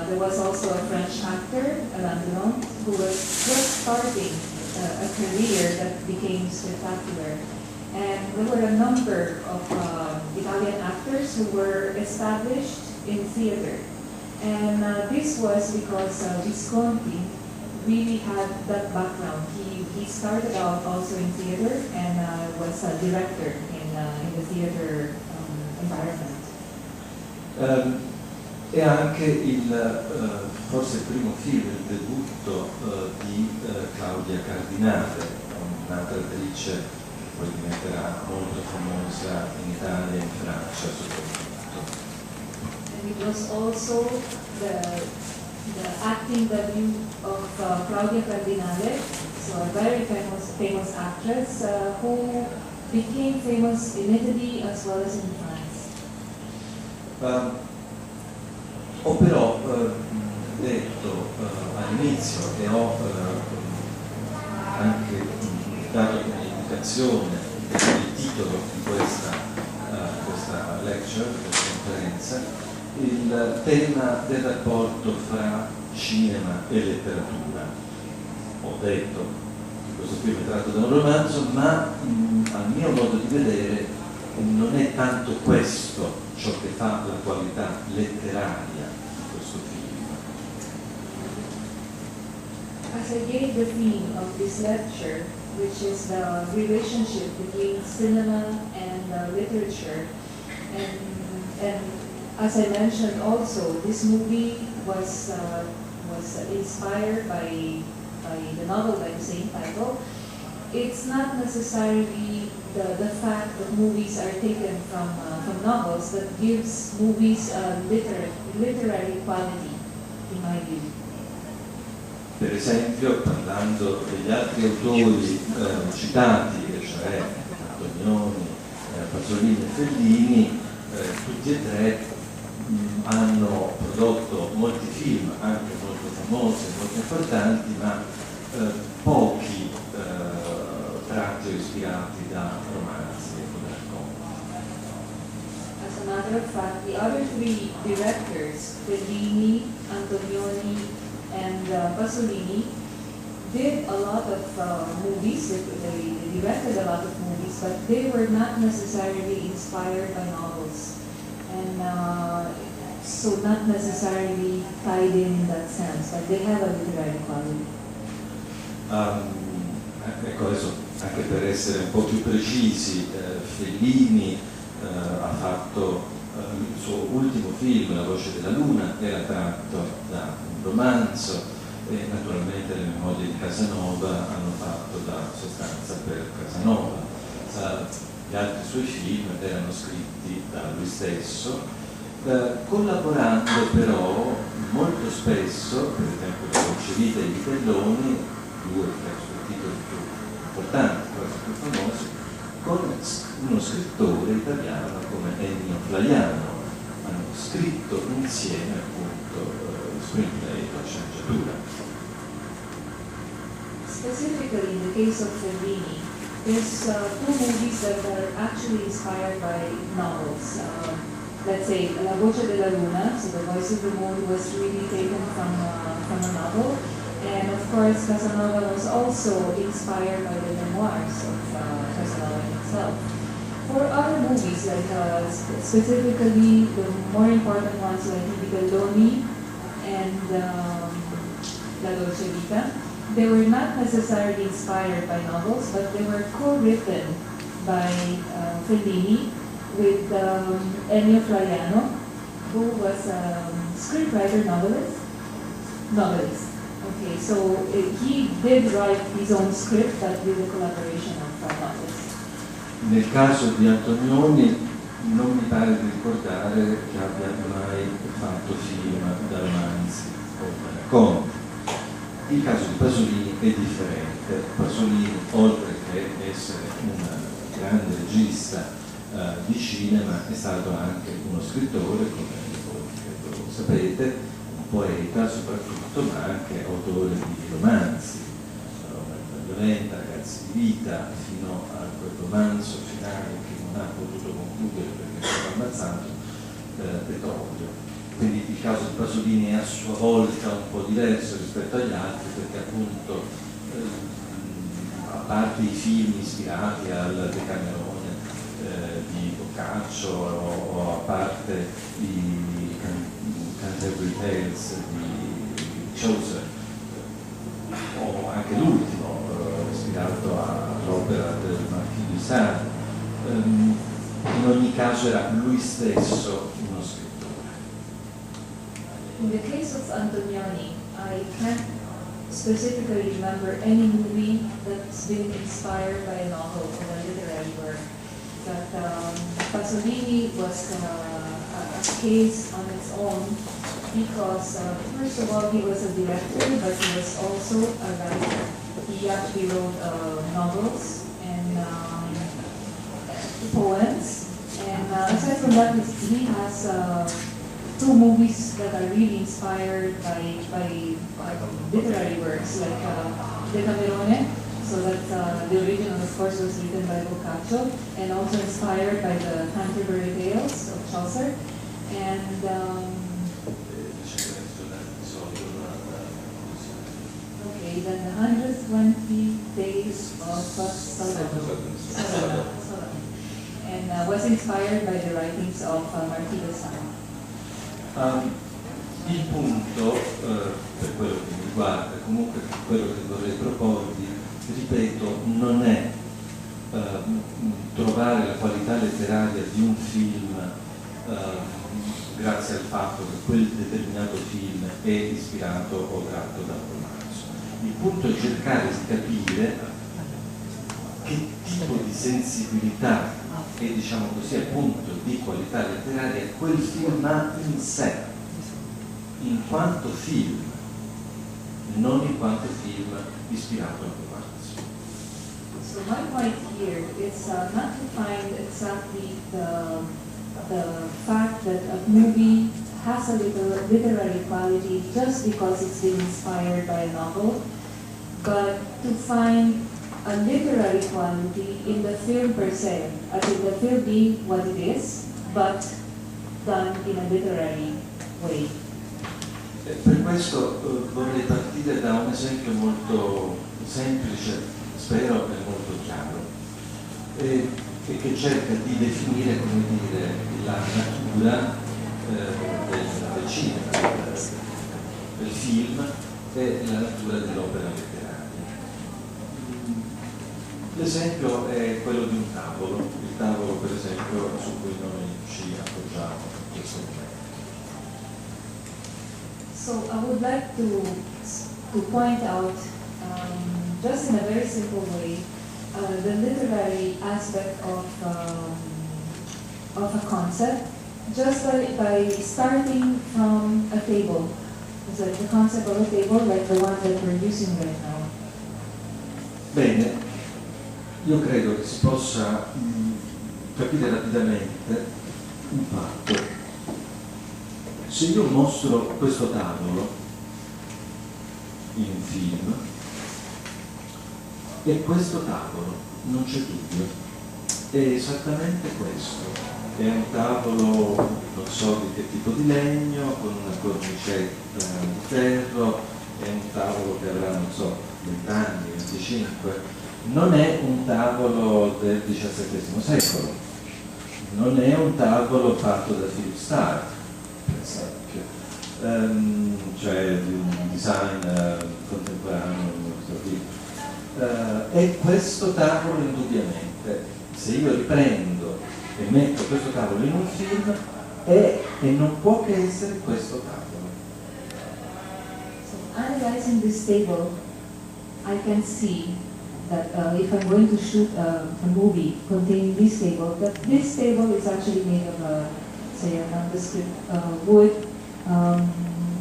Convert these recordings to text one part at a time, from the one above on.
there was also a French actor, Alain Delon, who was just starting a career that became spectacular. And there were a number of Italian actors who were established in theater. And this was because Visconti really had that background. He started out also in theater and was a director in the theater environment. E anche forse il primo film, il debutto di Claudia Cardinale, un'altra attrice che poi diventerà molto famosa in Italia e in Francia soprattutto. And it was also the acting debut of Claudia Cardinale, so a very famous actress who became famous in Italy as well as in France. Ho però detto all'inizio e ho anche dato come indicazione il titolo di questa lecture, questa conferenza, il tema del rapporto fra cinema e letteratura. Ho detto che questo film è tratto da un romanzo, ma al mio modo di vedere non è tanto questo ciò che fa la qualità letteraria di questo film. As I gave the theme of this lecture, which is the relationship between cinema and literature, and as I mentioned also, this movie was inspired by the novel by the same title. It's not necessarily the fact that movies are taken from novels that gives movies a literary quality, in my view. Per esempio, parlando degli altri autori citati, cioè Antonioni, Pasolini e Fellini, tutti e tre hanno prodotto molti film, anche molto famosi, molto importanti, ma pochi tratti o ispirati da romanzi o da racconti. As a matter of fact, the other three directors, Fellini, Antonioni, and Pasolini, did a lot of movies. They directed a lot of movies, but they were not necessarily inspired by novels, and so not necessarily tied in that sense, but they have a literary quality. Ecco, adesso anche per essere un po' più precisi, Fellini ha fatto il suo ultimo film, La voce della luna, era tratto da un romanzo e naturalmente Le memorie di Casanova hanno fatto da sostanza per Casanova. Gli altri suoi film erano scritti da lui stesso, collaborando però molto spesso, per esempio La Dolce Vita e i Vitelloni, due tra i suoi titoli più importanti, quasi più famosi, con uno scrittore italiano come Ennio Flaiano. Hanno scritto insieme appunto il screenplay, la sceneggiatura. Specifically in the case of Fellini, there's two movies that are actually inspired by novels. Let's say La Voce della Luna, so The Voice of the Moon was really taken from a novel. And of course, Casanova was also inspired by the memoirs of Casanova himself. For other movies, like specifically the more important ones like I Vitelloni and La Dolce Vita, they were not necessarily inspired by novels, but they were co-written by Fellini with Ennio Flaiano, who was a screenwriter novelist. Okay, so he did write his own script, but with the collaboration of novelists. Nel caso di Antonioni non mi pare di ricordare che abbia mai fatto film da romanzi o da racconti. Il caso di Pasolini è differente. Pasolini, oltre che essere un grande regista di cinema, è stato anche uno scrittore, come voi credo sapete, un poeta soprattutto, ma anche autore di romanzi. Violenta, Ragazzi di vita, fino a quel romanzo finale che non ha potuto concludere perché è stato ammazzato, Petrolio. quindi il caso di Pasolini è a sua volta un po' diverso rispetto agli altri, perché appunto a parte i film ispirati al Decamerone di Boccaccio o a parte i Canterbury Tales di Chaucer o anche l'ultimo ispirato all'opera del Marquis de Sade, in ogni caso era lui stesso uno scrittore. In the case of Antonioni, I can't specifically remember any movie that's been inspired by a novel or a literary work. But Pasolini was a case on its own because, first of all, he was a director, but he was also a writer. He actually wrote novels and poems. And aside from that, he has two movies that are really inspired by literary works, like Decamerone. So that the original, of course, was written by Boccaccio, and also inspired by the Canterbury Tales of Chaucer. And okay, then the 120 Days of Salvador. And was inspired by the writings of Marquis de Sade. Il punto, per quello che mi riguarda, comunque quello che vorrei proporvi, ripeto, non è trovare la qualità letteraria di un film grazie al fatto che quel determinato film è ispirato o tratto da un romanzo. Il punto è cercare di capire che tipo di sensibilità e, diciamo così, appunto di qualità letteraria quel film ha in sé, in quanto film, non in quanto film ispirato a un romanzo. So my point here is not to find exactly the fact that a movie has a literary quality just because it's been inspired by a novel, but to find a literary quality in the film per se, as in the film being what it is, but done in a literary way. Per questo vorrei partire da un esempio molto semplice, spero e molto chiaro, e che cerca di definire, come dire, la natura del cinema, del film e la natura dell'opera letteraria. L'esempio è quello di un tavolo, il tavolo per esempio su cui noi ci appoggiamo in questo momento. So I would like to point out, just in a very simple way, the literary aspect of a concept, just by starting from a table. It's like the concept of a table, like the one that we're using right now. Bene, io credo che si possa capire rapidamente un fatto. Se io mostro questo tavolo in un film, e questo tavolo, non c'è dubbio, è esattamente questo. È un tavolo, non so di che tipo di legno, con una cornicetta di ferro, è un tavolo che avrà, non so, 20 anni, 25. Non è un tavolo del XVII secolo, non è un tavolo fatto da Philip Stark, per esempio, cioè di un design contemporaneo molto ricco. E questo tavolo indubbiamente, se io riprendo e metto questo tavolo in un film, è e non può che essere questo tavolo. So analyzing this table, I can see that if I'm going to shoot a movie containing this table, that this table is actually made of, say, a nondescript wood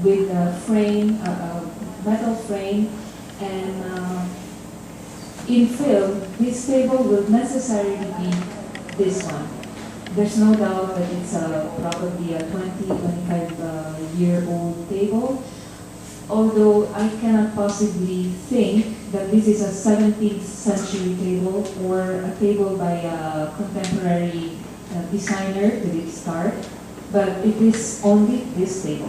with a frame, a metal frame, and in film, this table will necessarily be this one. There's no doubt that it's probably a 20-25-year-old table, although I cannot possibly think that this is a 17th century table or a table by a contemporary designer, Philip Stark, but it is only this table.